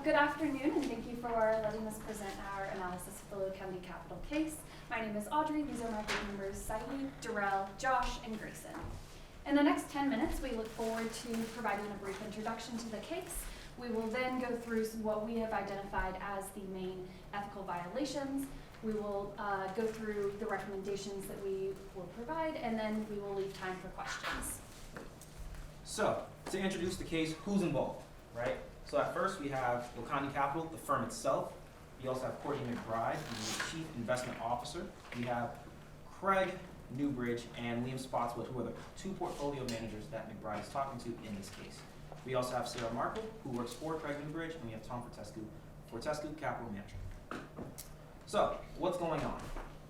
Good afternoon, and thank you for letting us present our analysis of the Lake County capital case. My name is Audrey. These are my board members, Saeed, Darrell, Josh, and Grayson. In the next 10 minutes, we look forward to providing a brief introduction to the case. We will then go through what we have identified as the main ethical violations. We will go through the recommendations that we will provide, and then we will leave time for questions. So, to introduce the case, who's involved, right? So at first we have Lake County Capital, the firm itself. We also have Courtney McBride, who's the Chief Investment Officer. We have Craig Newbridge and Liam Spotswood, who are the two portfolio managers that McBride is talking to in this case. We also have Sarah Markle, who works for Craig Newbridge, and we have Tom Fortescue, Capital Manager. So, what's going on?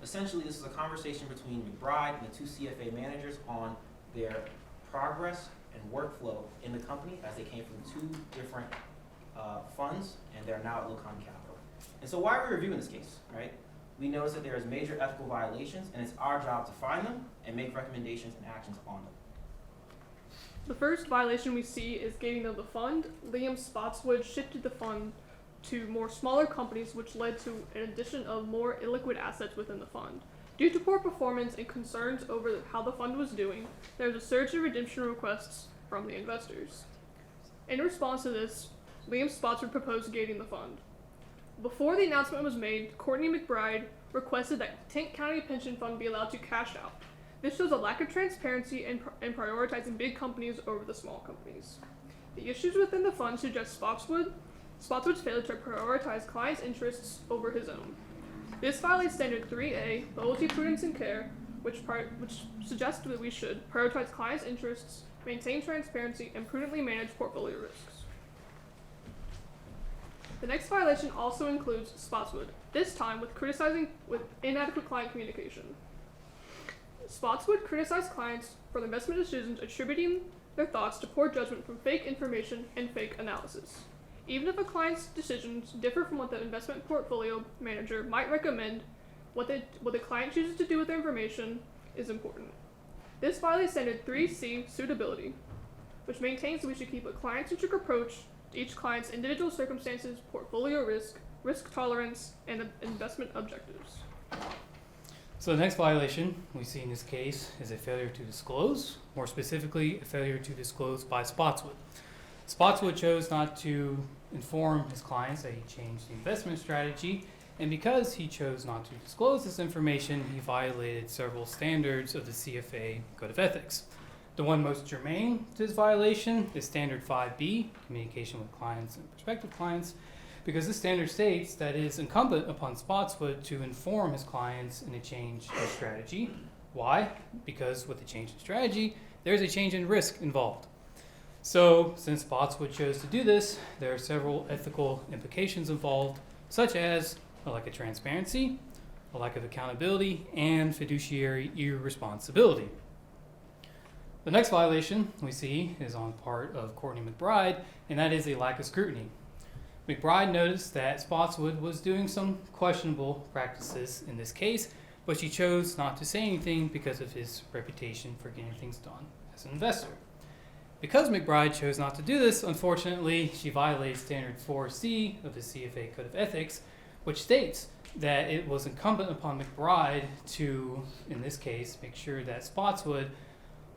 Essentially, this is a conversation between McBride and the two CFA managers on their progress and workflow in the company as they came from two different funds, and they're now at Lake County Capital. And so why are we reviewing this case, right? We notice that there is major ethical violations, and it's our job to find them and make recommendations and actions on them. The first violation we see is gating of the fund. Liam Spotswood shifted the fund to more smaller companies, which led to an addition of more illiquid assets within the fund. Due to poor performance and concerns over how the fund was doing, there was a surge of redemption requests from the investors. In response to this, Liam Spotswood proposed gating the fund. Before the announcement was made, Courtney McBride requested that Kent County Pension Fund be allowed to cash out. This shows a lack of transparency in prioritizing big companies over the small companies. The issues within the fund suggest Spotswood's failure to prioritize clients' interests over his own. This violates Standard 3A, Loyalty, Prudence, and Care, which suggests that we should prioritize clients' interests, maintain transparency, and prudently manage portfolio risks. The next violation also includes Spotswood, this time with inadequate client communication. Spotswood criticized clients for their investment decisions, attributing their thoughts to poor judgment from fake information and fake analysis. Even if a client's decisions differ from what the investment portfolio manager might recommend, what the client chooses to do with their information is important. This violates Standard 3C, suitability, which maintains that we should keep a client-centric approach to each client's individual circumstances, portfolio risk tolerance, and investment objectives. So the next violation we see in this case is a failure to disclose, more specifically, a failure to disclose by Spotswood. Spotswood chose not to inform his clients that he changed the investment strategy, and because he chose not to disclose this information, he violated several standards of the CFA Code of Ethics. The one most germane to this violation is Standard 5B, communication with clients and prospective clients, because this standard states that it is incumbent upon Spotswood to inform his clients in a change in strategy. Why? Because with the change in strategy, there's a change in risk involved. So, since Spotswood chose to do this, there are several ethical implications involved, such as a lack of transparency, a lack of accountability, and fiduciary irresponsibility. The next violation we see is on part of Courtney McBride, and that is a lack of scrutiny. McBride noticed that Spotswood was doing some questionable practices in this case, but she chose not to say anything because of his reputation for getting things done as an investor. Because McBride chose not to do this, unfortunately, she violated Standard 4C of the CFA Code of Ethics, which states that it was incumbent upon McBride to, in this case, make sure that Spotswood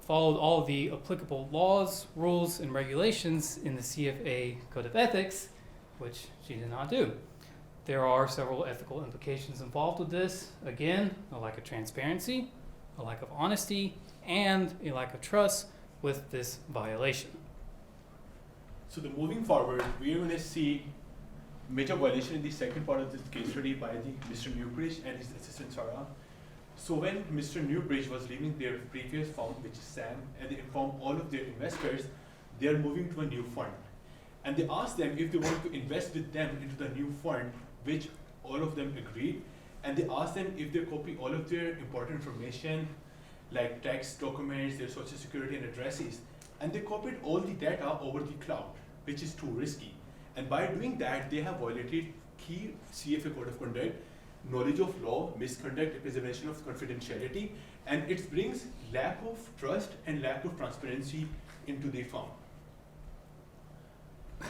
followed all of the applicable laws, rules, and regulations in the CFA Code of Ethics, which she did not do. There are several ethical implications involved with this. Again, a lack of transparency, a lack of honesty, and a lack of trust with this violation. So moving forward, we are going to see major violation in the second part of this case study by Mr. Newbridge and his assistant Sarah. So when Mr. Newbridge was leaving their previous firm, which is SAM, and they informed all of their investors they are moving to a new fund. And they asked them if they want to invest with them into the new fund, which all of them agreed. And they asked them if they copy all of their important information, like tax documents, their social security and addresses. And they copied all the data over the cloud, which is too risky. And by doing that, they have violated key CFA Code of Conduct, knowledge of law, misconduct, preservation of confidentiality, and it brings lack of trust and lack of transparency into the firm.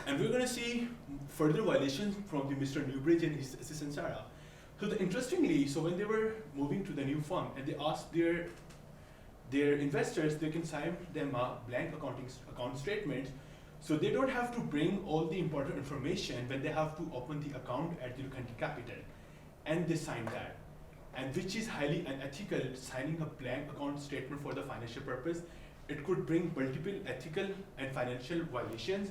And we're going to see further violations from the Mr. Newbridge and his assistant Sarah. So interestingly, so when they were moving to the new firm and they asked their investors, they can sign them a blank account statement, so they don't have to bring all the important information when they have to open the account at the Lukanti Capital, and they sign that, and which is highly unethical. Signing a blank account statement for the financial purpose, it could bring multiple ethical and financial violations,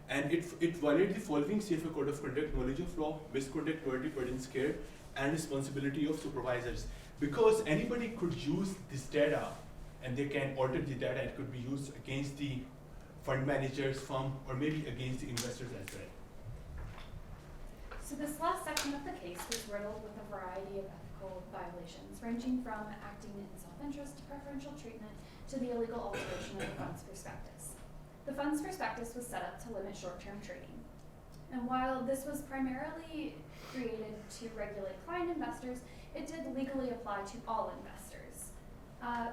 and it violates the following CFA Code of Conduct: knowledge of law, misconduct, loyalty, prudence, care, and responsibility of supervisors. Because anybody could use this data and they can alter the data. It could be used against the fund manager's firm or maybe against the investors as well. So this last section of the case was riddled with a variety of ethical violations, ranging from acting in self-interest to preferential treatment to the illegal alteration of the fund's prospectus. The fund's prospectus was set up to limit short-term trading. And while this was primarily created to regulate client investors, it did legally apply to all investors.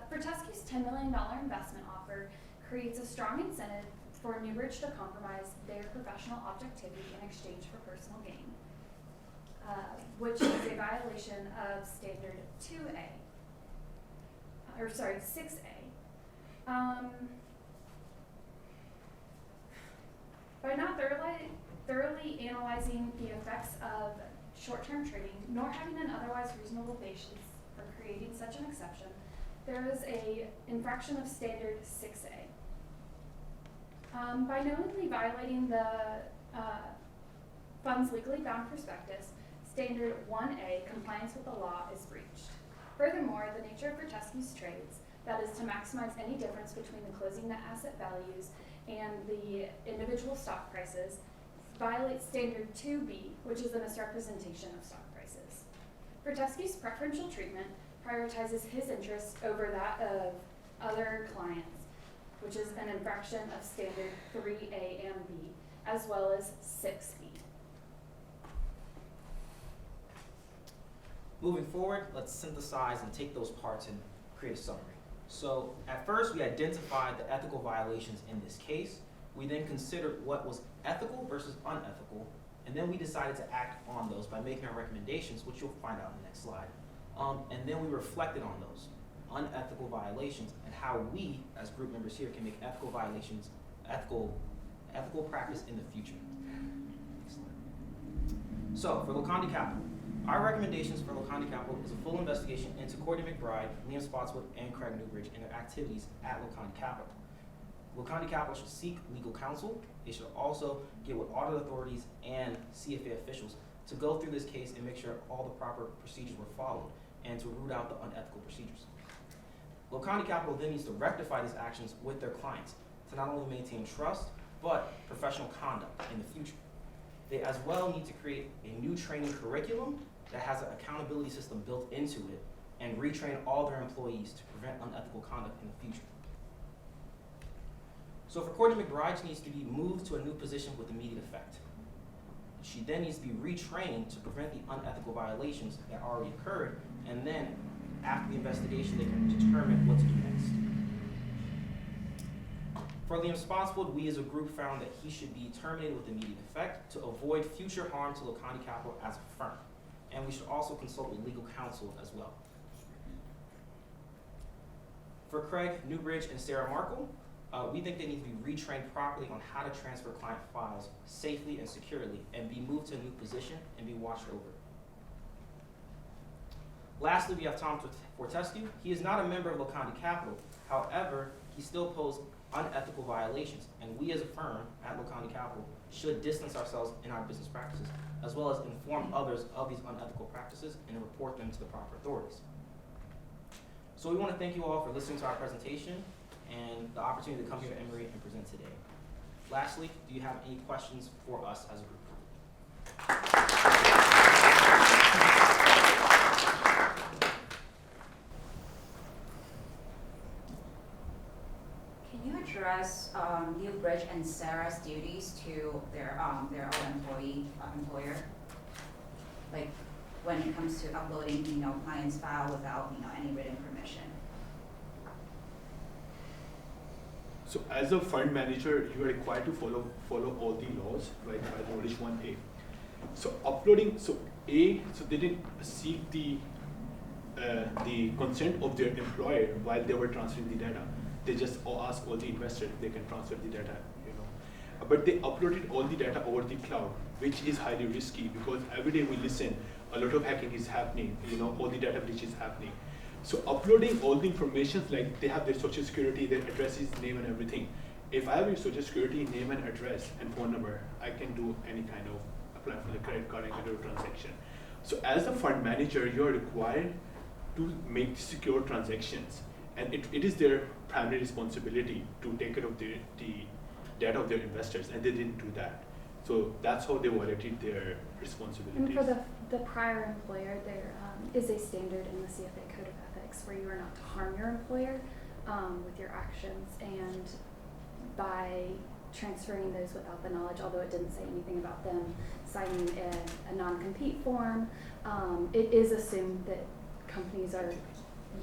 Fortescue's $10 million investment offer creates a strong incentive for Newbridge to compromise their professional objectivity in exchange for personal gain, which is a violation of standard 6A. By not thoroughly analyzing the effects of short-term trading, nor having an otherwise reasonable basis for creating such an exception, there is an infraction of standard 6A. By knowingly violating the fund's legally bound prospectus, standard 1A, compliance with the law, is breached. Furthermore, the nature of Fortescue's trades, that is to maximize any difference between the closing net asset values and the individual stock prices, violates standard 2B, which is a misrepresentation of stock prices. Fortescue's preferential treatment prioritizes his interests over that of other clients, which is an infraction of standard 3A and B, as well as 6B. Moving forward, let's synthesize and take those parts and create a summary. So at first, we identified the ethical violations in this case. We then considered what was ethical versus unethical, and then we decided to act on those by making our recommendations, which you'll find out in the next slide. And then we reflected on those unethical violations and how we, as group members here, can make ethical violations, ethical practice in the future. Next slide. So for Lukanti Capital, our recommendations for Lukanti Capital is a full investigation into Courtney McBride, Liam Spotswood, and Craig Newbridge and their activities at Lukanti Capital. Lukanti Capital should seek legal counsel. They should also get with audit authorities and CFA officials to go through this case and make sure all the proper procedures were followed and to root out the unethical procedures. Lukanti Capital then needs to rectify these actions with their clients to not only maintain trust, but professional conduct in the future. They as well need to create a new training curriculum that has an accountability system built into it and retrain all their employees to prevent unethical conduct in the future. So for Courtney McBride, she needs to be moved to a new position with immediate effect. She then needs to be retrained to prevent the unethical violations that already occurred, and then after the investigation, they can determine what to do next. For Liam Spotswood, we as a group found that he should be terminated with immediate effect to avoid future harm to Lukanti Capital as a firm. And we should also consult with legal counsel as well. For Craig Newbridge and Sarah Markle, we think they need to be retrained properly on how to transfer client files safely and securely and be moved to a new position and be watched over. Lastly, we have Tom Fortescue. He is not a member of Lukanti Capital. However, he still posed unethical violations, and we as a firm at Lukanti Capital should distance ourselves in our business practices, as well as inform others of these unethical practices and report them to the proper authorities. So we want to thank you all for listening to our presentation and the opportunity to come here to Emory and present today. Lastly, do you have any questions for us as a group? Can you address Newbridge and Sarah's duties to their own employer? Like when it comes to uploading, client's file without, any written permission. So as a fund manager, you are required to follow all the laws, right, by knowledge 1A. So uploading, so they didn't seek the consent of their employer while they were transferring the data. They just asked all the investors if they can transfer the data, you know. But they uploaded all the data over the cloud, which is highly risky because every day we listen, a lot of hacking is happening, you know, all the data breach is happening. So uploading all the information, like they have their social security, their addresses, name and everything. If I have your social security, name and address and phone number, I can do any kind of apply for the credit card and get a transaction. So as a fund manager, you're required to make secure transactions. And it is their primary responsibility to take care of the data of their investors, and they didn't do that. So that's how they violated their responsibilities. And for the prior employer, there is a standard in the CFA Code of Ethics where you are not to harm your employer with your actions, and by transferring those without the knowledge, although it didn't say anything about them signing a non-compete form, it is assumed that companies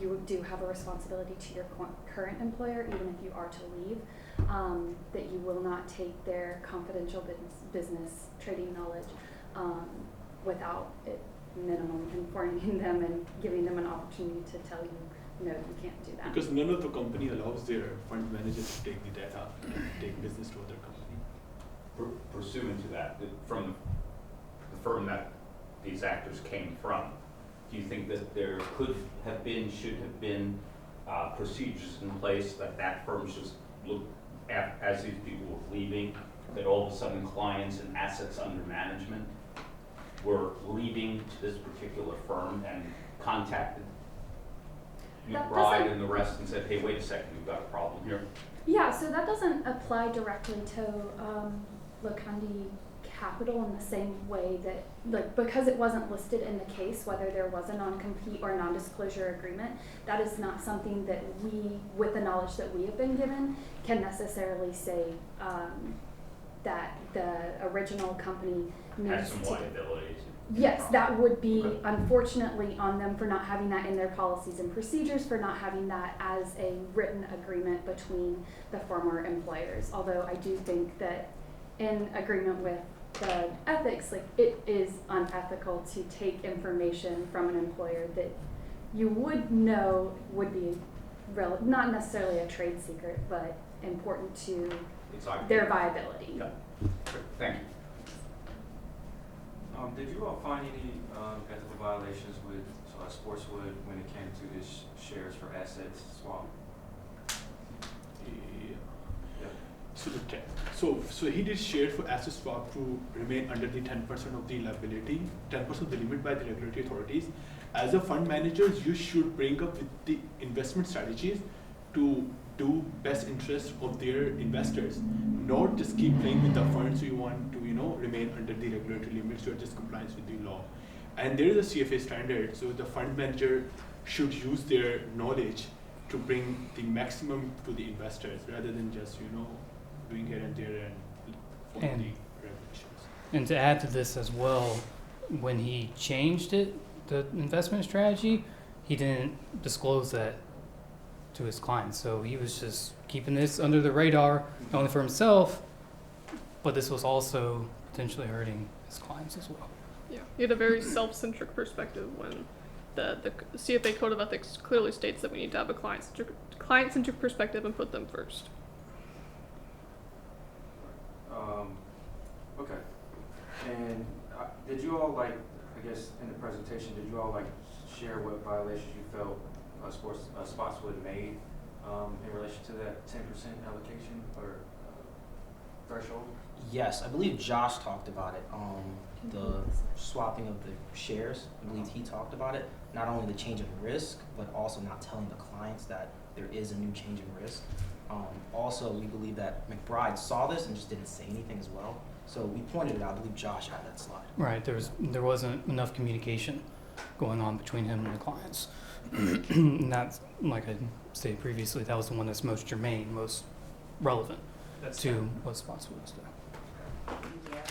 you do have a responsibility to your current employer, even if you are to leave, that you will not take their confidential business trading knowledge without it minimum informing them and giving them an opportunity to tell you, no, you can't do that. Because none of the company allows their fund managers to take the data and take business to other company. Pursuant to that, from the firm that these actors came from, do you think that there could have been, should have been procedures in place that firm should look at as these people were leaving, that all of a sudden clients and assets under management were leaving to this particular firm and contacted McBride and the rest and said, hey, wait a second, we've got a problem here? Yeah, so that doesn't apply directly to Lokandi Capital in the same way that, like, because it wasn't listed in the case, whether there was a non-compete or non-disclosure agreement, that is not something that we, with the knowledge that we have been given, can necessarily say that the original company needs Had some liabilities. Yes, that would be unfortunately on them for not having that in their policies and procedures, for not having that as a written agreement between the former employers. Although I do think that in agreement with the ethics, like, it is unethical to take information from an employer that you would know would be not necessarily a trade secret, but important to their viability. Yeah. Thank you. Did you all find any ethical violations with Spotswood when it came to this shares for assets swap? Yeah. So he did share for asset swap to remain under the 10% of the liability, 10% of the limit by the regulatory authorities. As a fund manager, you should bring up with the investment strategies to do best interest of their investors, not just keep playing with the funds. So you want to, remain under the regulatory limits, or just compliance with the law. And there is a CFA standard, so the fund manager should use their knowledge to bring the maximum to the investors rather than just, doing here and there and following the regulations. And to add to this as well, when he changed the investment strategy, he didn't disclose that to his clients. So he was just keeping this under the radar, not only for himself, but this was also potentially hurting his clients as well. Yeah, he had a very self-centric perspective when the CFA Code of Ethics clearly states that we need to have a client-centric perspective and put them first. Okay. And did you all, I guess in the presentation, did you all share what violations you felt Spotswood made in relation to that 10% allocation or threshold? Yes, I believe Josh talked about it. The swapping of the shares, I believe he talked about it. Not only the change in risk, but also not telling the clients that there is a new change in risk. Also, we believe that McBride saw this and just didn't say anything as well. So we pointed it out. I believe Josh had that slide. Right, there wasn't enough communication going on between him and the clients. And that's, like I stated previously, that was the one that's most germane, most relevant to what Spotswood was doing. Thank you.